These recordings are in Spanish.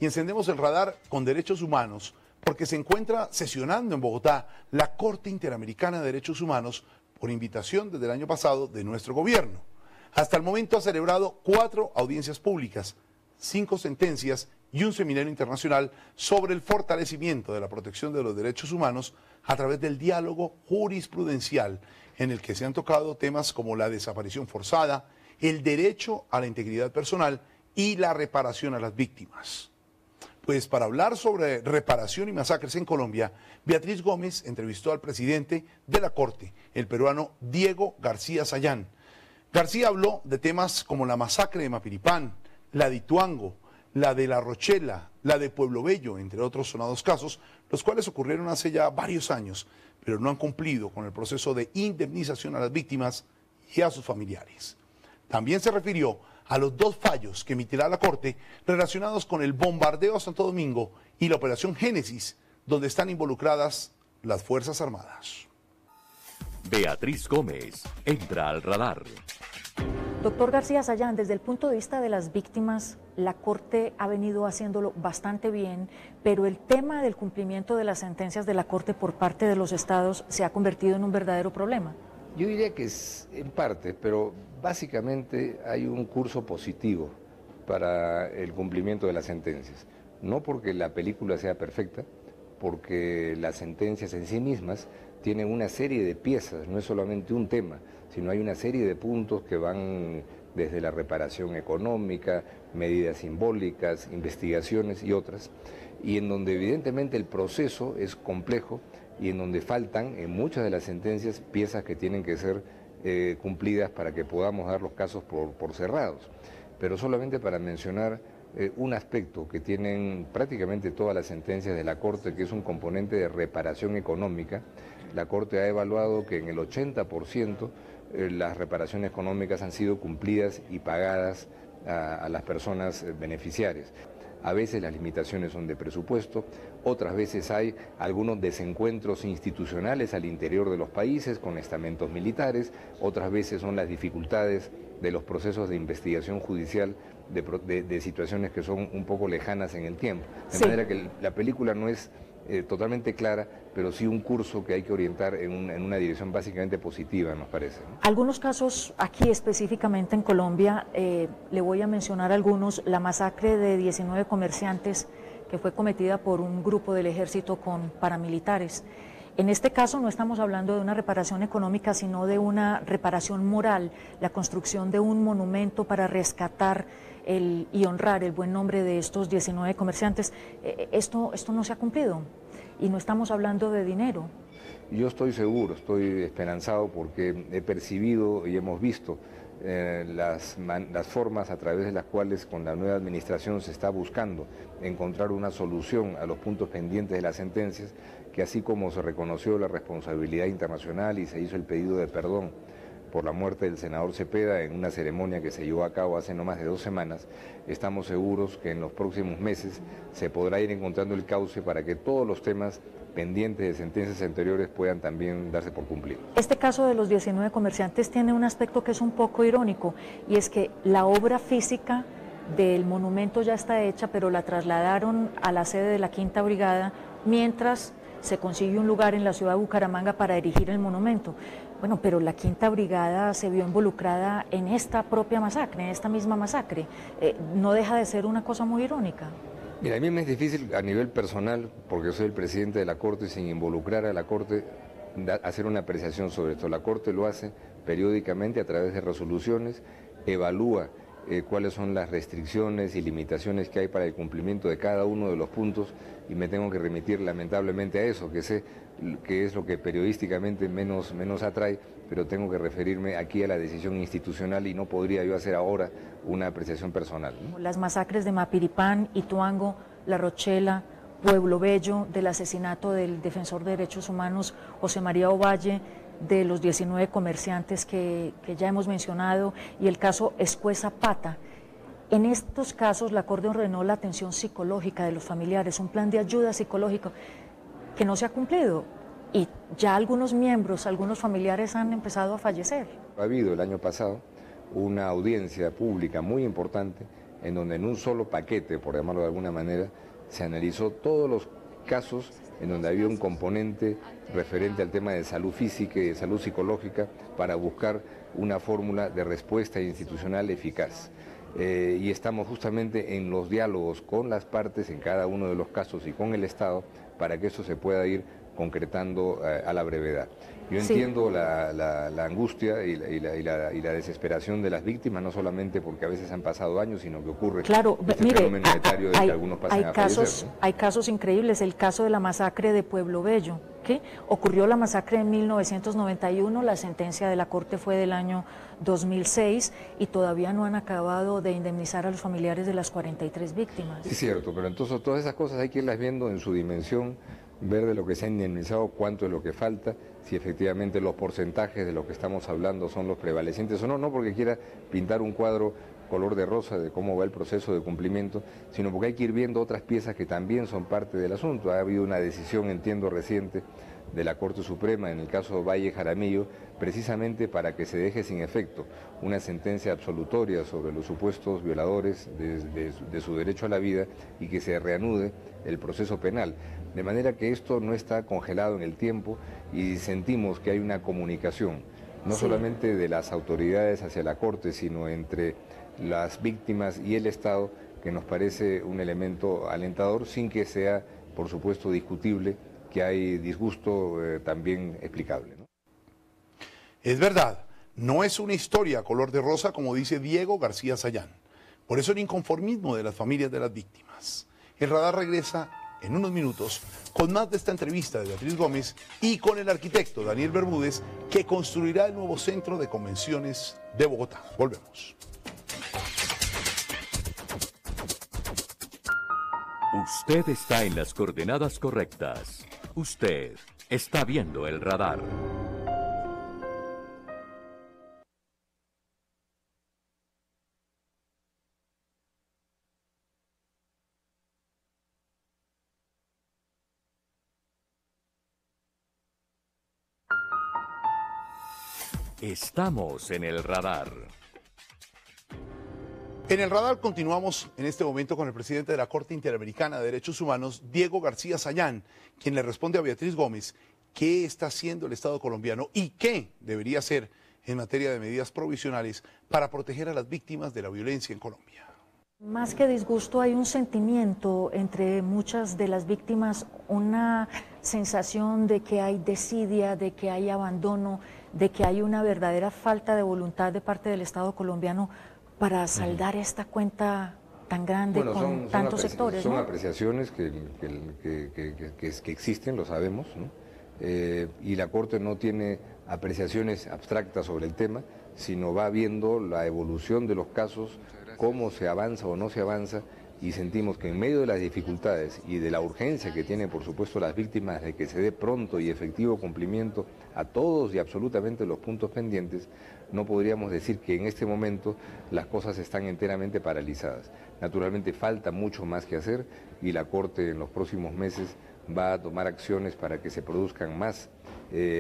y encendemos el radar con derechos humanos porque se encuentra sesionando en Bogotá la Corte Interamericana de Derechos Humanos por invitación desde el año pasado de nuestro gobierno. Hasta el momento ha celebrado 4 audiencias públicas, 5 sentencias y un seminario internacional sobre el fortalecimiento de la protección de los derechos humanos a través del diálogo jurisprudencial, en el que se han tocado temas como la desaparición forzada, el derecho a la integridad personal y la reparación a las víctimas. Pues para hablar sobre reparación y masacres en Colombia, Beatriz Gómez entrevistó al presidente de la Corte, el peruano Diego García Sayán. García habló de temas como la masacre de Mapiripán, la de Ituango, la de La Rochela, la de Pueblo Bello, entre otros sonados casos, los cuales ocurrieron hace ya varios años, pero no han cumplido con el proceso de indemnización a las víctimas y a sus familiares. También se refirió a los 2 fallos que emitirá la Corte relacionados con el bombardeo a Santo Domingo y la Operación Génesis, donde están involucradas las Fuerzas Armadas. Beatriz Gómez entra al radar. Doctor García Sayán, desde el punto de vista de las víctimas, la Corte ha venido haciéndolo bastante bien, pero el tema del cumplimiento de las sentencias de la Corte por parte de los estados se ha convertido en un verdadero problema. Yo diría que es en parte, pero básicamente hay un curso positivo para el cumplimiento de las sentencias. No porque la película sea perfecta, porque las sentencias en sí mismas tienen una serie de piezas, no es solamente un tema, sino hay una serie de puntos que van desde la reparación económica, medidas simbólicas, investigaciones y otras, y en donde evidentemente el proceso es complejo y en donde faltan en muchas de las sentencias piezas que tienen que ser cumplidas para que podamos dar los casos por cerrados. Pero solamente para mencionar un aspecto que tienen prácticamente todas las sentencias de la Corte, que es un componente de reparación económica. La Corte ha evaluado que en el 80% las reparaciones económicas han sido cumplidas y pagadas a las personas beneficiarias. A veces las limitaciones son de presupuesto, otras veces hay algunos desencuentros institucionales al interior de los países con estamentos militares, otras veces son las dificultades de los procesos de investigación judicial de situaciones que son un poco lejanas en el tiempo. De manera que la película no es totalmente clara, pero sí un curso que hay que orientar en una dirección básicamente positiva, nos parece, ¿no? Algunos casos aquí específicamente en Colombia, le voy a mencionar algunos: la masacre de 19 comerciantes que fue cometida por un grupo del ejército con paramilitares. En este caso no estamos hablando de una reparación económica, sino de una reparación moral, la construcción de un monumento para rescatar y honrar el buen nombre de estos 19 comerciantes. Esto no se ha cumplido y no estamos hablando de dinero. Yo estoy seguro, estoy esperanzado porque he percibido y hemos visto las formas a través de las cuales con la nueva administración se está buscando encontrar una solución a los puntos pendientes de las sentencias, que así como se reconoció la responsabilidad internacional y se hizo el pedido de perdón por la muerte del senador Cepeda en una ceremonia que se llevó a cabo hace no más de 2 semanas, estamos seguros que en los próximos meses se podrá ir encontrando el cauce para que todos los temas pendientes de sentencias anteriores puedan también darse por cumplidos. Este caso de los 19 comerciantes tiene un aspecto que es un poco irónico, y es que la obra física del monumento ya está hecha, pero la trasladaron a la sede de la Quinta Brigada mientras se consigue un lugar en la ciudad de Bucaramanga para erigir el monumento. Bueno, pero la Quinta Brigada se vio involucrada en esta propia masacre, en esta misma masacre. No deja de ser una cosa muy irónica. Mira, a mí me es difícil a nivel personal, porque soy el presidente de la Corte, sin involucrar a la Corte, hacer una apreciación sobre esto. La Corte lo hace periódicamente a través de resoluciones, evalúa cuáles son las restricciones y limitaciones que hay para el cumplimiento de cada uno de los puntos, y me tengo que remitir lamentablemente a eso, que sé que es lo que periodísticamente menos atrae, pero tengo que referirme aquí a la decisión institucional y no podría yo hacer ahora una apreciación personal, ¿no? Las masacres de Mapiripán, Ituango, La Rochela, Pueblo Bello, del asesinato del defensor de derechos humanos José María Ovalle, de los 19 comerciantes que ya hemos mencionado, y el caso Escueza Pata. En estos casos la Corte ordenó la atención psicológica de los familiares, un plan de ayuda psicológica que no se ha cumplido, y ya algunos miembros, algunos familiares han empezado a fallecer. Ha habido el año pasado una audiencia pública muy importante en donde en un solo paquete, por llamarlo de alguna manera, se analizó todos los casos en donde había un componente referente al tema de salud física y de salud psicológica para buscar una fórmula de respuesta institucional eficaz. Y estamos justamente en los diálogos con las partes en cada uno de los casos y con el Estado para que eso se pueda ir concretando a la brevedad. Yo entiendo la angustia y la desesperación de las víctimas, no solamente porque a veces han pasado años, sino que ocurre fenómeno etario de que algunos pasen a fallecer, ¿no? Hay casos increíbles, el caso de la masacre de Pueblo Bello, ¿qué? Ocurrió la masacre en 1991, la sentencia de la Corte fue del año 2006 y todavía no han acabado de indemnizar a los familiares de las 43 víctimas. Sí, es cierto, pero entonces todas esas cosas hay que irlas viendo en su dimensión, ver de lo que se ha indemnizado, cuánto es lo que falta, si efectivamente los porcentajes de lo que estamos hablando son los prevalecientes o no, no porque quiera pintar un cuadro color de rosa de cómo va el proceso de cumplimiento, sino porque hay que ir viendo otras piezas que también son parte del asunto. Ha habido una decisión, entiendo, reciente de la Corte Suprema en el caso Valle Jaramillo, precisamente para que se deje sin efecto una sentencia absolutoria sobre los supuestos violadores de su derecho a la vida y que se reanude el proceso penal. De manera que esto no está congelado en el tiempo y sentimos que hay una comunicación, no solamente de las autoridades hacia la Corte, sino entre las víctimas y el Estado, que nos parece un elemento alentador, sin que sea, por supuesto, discutible, que hay disgusto también explicable, ¿no? Es verdad, no es una historia color de rosa como dice Diego García Sayán. Por eso el inconformismo de las familias de las víctimas. El radar regresa en unos minutos con más de esta entrevista de Beatriz Gómez y con el arquitecto Daniel Bermúdez, que construirá el nuevo centro de convenciones de Bogotá. Volvemos. Usted está en las coordenadas correctas. Usted está viendo el radar. Estamos en el radar. En el radar continuamos en este momento con el presidente de la Corte Interamericana de Derechos Humanos, Diego García Sayán, quien le responde a Beatriz Gómez qué está haciendo el Estado colombiano y qué debería hacer en materia de medidas provisionales para proteger a las víctimas de la violencia en Colombia. Más que disgusto, hay un sentimiento entre muchas de las víctimas, una sensación de que hay desidia, de que hay abandono, de que hay una verdadera falta de voluntad de parte del Estado colombiano para saldar esta cuenta tan grande con tantos sectores, ¿no? Son apreciaciones que existen, lo sabemos, ¿no? Y la Corte no tiene apreciaciones abstractas sobre el tema, sino va viendo la evolución de los casos, cómo se avanza o no se avanza, y sentimos que en medio de las dificultades y de la urgencia que tienen, por supuesto, las víctimas de que se dé pronto y efectivo cumplimiento a todos y absolutamente los puntos pendientes, no podríamos decir que en este momento las cosas están enteramente paralizadas. Naturalmente falta mucho más que hacer y la Corte en los próximos meses va a tomar acciones para que se produzcan más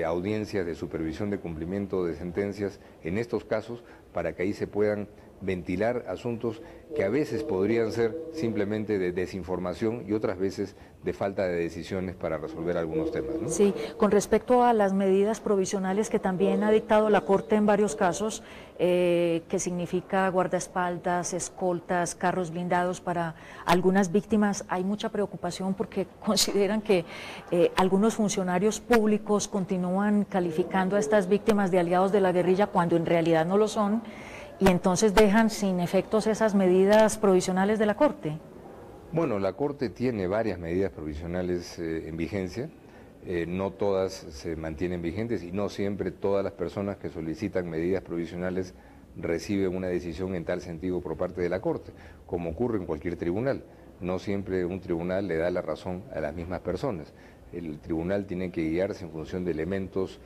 audiencias de supervisión de cumplimiento de sentencias en estos casos, para que ahí se puedan ventilar asuntos que a veces podrían ser simplemente de desinformación y otras veces de falta de decisiones para resolver algunos temas, ¿no? Sí, con respecto a las medidas provisionales que también ha dictado la Corte en varios casos, que significa guardaespaldas, escoltas, carros blindados para algunas víctimas, hay mucha preocupación porque consideran que algunos funcionarios públicos continúan calificando a estas víctimas de aliados de la guerrilla cuando en realidad no lo son, y entonces dejan sin efectos esas medidas provisionales de la Corte. Bueno, la Corte tiene varias medidas provisionales en vigencia, no todas se mantienen vigentes y no siempre todas las personas que solicitan medidas provisionales reciben una decisión en tal sentido por parte de la Corte, como ocurre en cualquier tribunal. No siempre un tribunal le da la razón a las mismas personas. El tribunal tiene que guiarse en función de elementos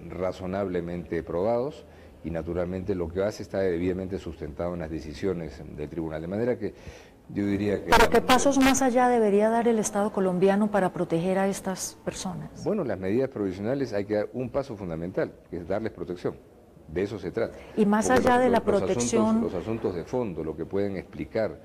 razonablemente probados, y naturalmente lo que hace está debidamente sustentado en las decisiones del tribunal. De manera que yo diría que... ¿Pero qué pasos más allá debería dar el Estado colombiano para proteger a estas personas? Bueno, las medidas provisionales hay que dar un paso fundamental, que es darles protección. de eso se trata. Y más Porque allá de la protección... Los asuntos de fondo, lo que pueden explicar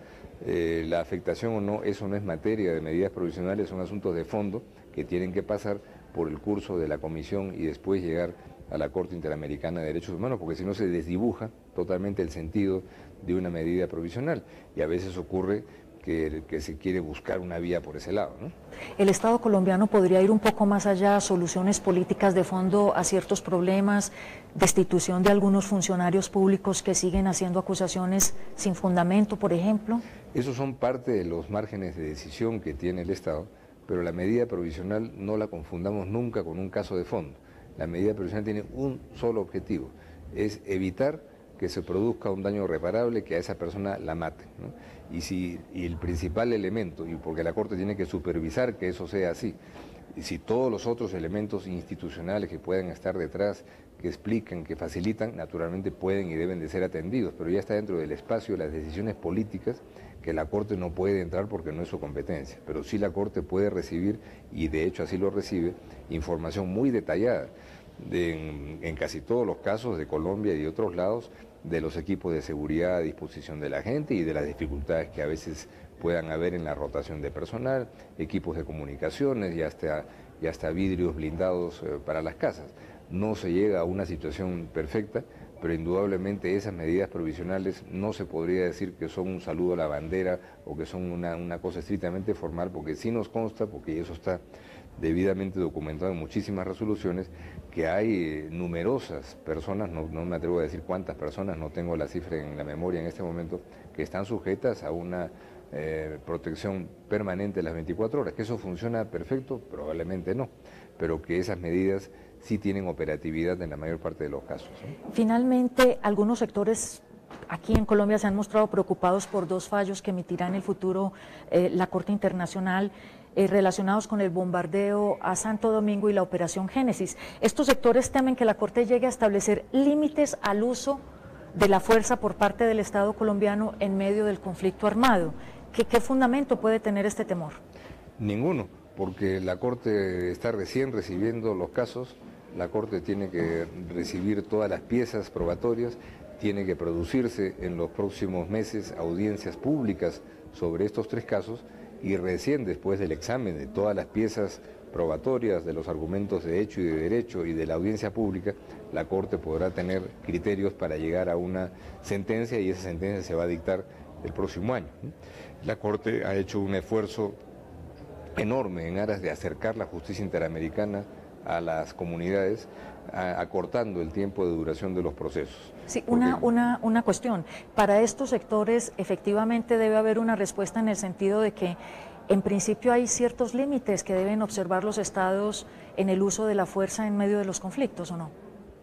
la afectación o no, eso no es materia de medidas provisionales, son asuntos de fondo que tienen que pasar por el curso de la Comisión y después llegar a la Corte Interamericana de Derechos Humanos, porque si no se desdibuja totalmente el sentido de una medida provisional y a veces ocurre que se quiere buscar una vía por ese lado, ¿no? ¿El Estado colombiano podría ir un poco más allá, soluciones políticas de fondo a ciertos problemas, destitución de algunos funcionarios públicos que siguen haciendo acusaciones sin fundamento, por ejemplo? Esos son parte de los márgenes de decisión que tiene el Estado, pero la medida provisional no la confundamos nunca con un caso de fondo. La medida provisional tiene un solo objetivo, es evitar que se produzca un daño reparable, que a esa persona la maten, ¿no? Y el principal elemento, y porque la Corte tiene que supervisar que eso sea así, y si todos los otros elementos institucionales que puedan estar detrás, que explican, que facilitan, naturalmente pueden y deben de ser atendidos, pero ya está dentro del espacio de las decisiones políticas que la Corte no puede entrar porque no es su competencia, pero sí la Corte puede recibir, y de hecho así lo recibe, información muy detallada en casi todos los casos de Colombia y de otros lados, de los equipos de seguridad a disposición de la gente y de las dificultades que a veces puedan haber en la rotación de personal, equipos de comunicaciones y hasta vidrios blindados para las casas. No se llega a una situación perfecta, pero indudablemente esas medidas provisionales no se podría decir que son un saludo a la bandera o que son una cosa estrictamente formal, porque sí nos consta, porque eso está debidamente documentado en muchísimas resoluciones, que hay numerosas personas, no me atrevo a decir cuántas personas, no tengo la cifra en la memoria en este momento, que están sujetas a una protección permanente las 24 horas. Que eso funciona perfecto, probablemente no, pero que esas medidas sí tienen operatividad en la mayor parte de los casos, ¿no? Finalmente, algunos sectores aquí en Colombia se han mostrado preocupados por dos fallos que emitirá en el futuro la Corte Internacional relacionados con el bombardeo a Santo Domingo y la Operación Génesis. Estos sectores temen que la Corte llegue a establecer límites al uso de la fuerza por parte del Estado colombiano en medio del conflicto armado. ¿Qué fundamento puede tener este temor? Ninguno, porque la Corte está recién recibiendo los casos, la Corte tiene que recibir todas las piezas probatorias, tiene que producirse en los próximos meses audiencias públicas sobre estos tres casos, y recién después del examen de todas las piezas probatorias, de los argumentos de hecho y de derecho y de la audiencia pública, la Corte podrá tener criterios para llegar a una sentencia, y esa sentencia se va a dictar el próximo año. La Corte ha hecho un esfuerzo enorme en aras de acercar la justicia interamericana a las comunidades, acortando el tiempo de duración de los procesos. Sí, una cuestión. Para estos sectores efectivamente debe haber una respuesta en el sentido de que en principio hay ciertos límites que deben observar los estados en el uso de la fuerza en medio de los conflictos, ¿o no?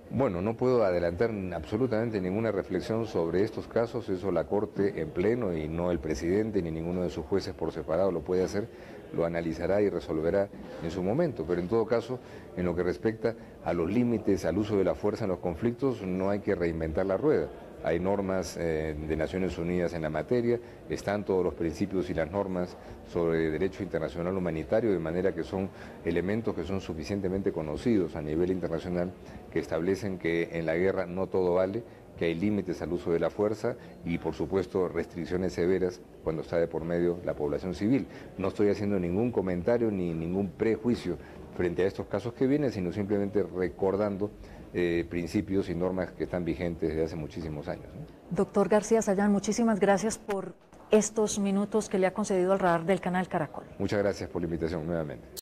Bueno, no puedo adelantar absolutamente ninguna reflexión sobre estos casos, eso la Corte en pleno, y no el presidente ni ninguno de sus jueces por separado lo puede hacer, lo analizará y resolverá en su momento, pero en todo caso, en lo que respecta a los límites al uso de la fuerza en los conflictos, no hay que reinventar la rueda. Hay normas de Naciones Unidas en la materia, están todos los principios y las normas sobre derecho internacional humanitario, de manera que son elementos que son suficientemente conocidos a nivel internacional, que establecen que en la guerra no todo vale, que hay límites al uso de la fuerza y, por supuesto, restricciones severas cuando está de por medio la población civil. No estoy haciendo ningún comentario ni ningún prejuicio frente a estos casos que vienen, sino simplemente recordando principios y normas que están vigentes desde hace muchísimos años, ¿no? Doctor García Sayán, muchísimas gracias por estos minutos que le ha concedido al radar del canal Caracol. Muchas gracias por la invitación nuevamente.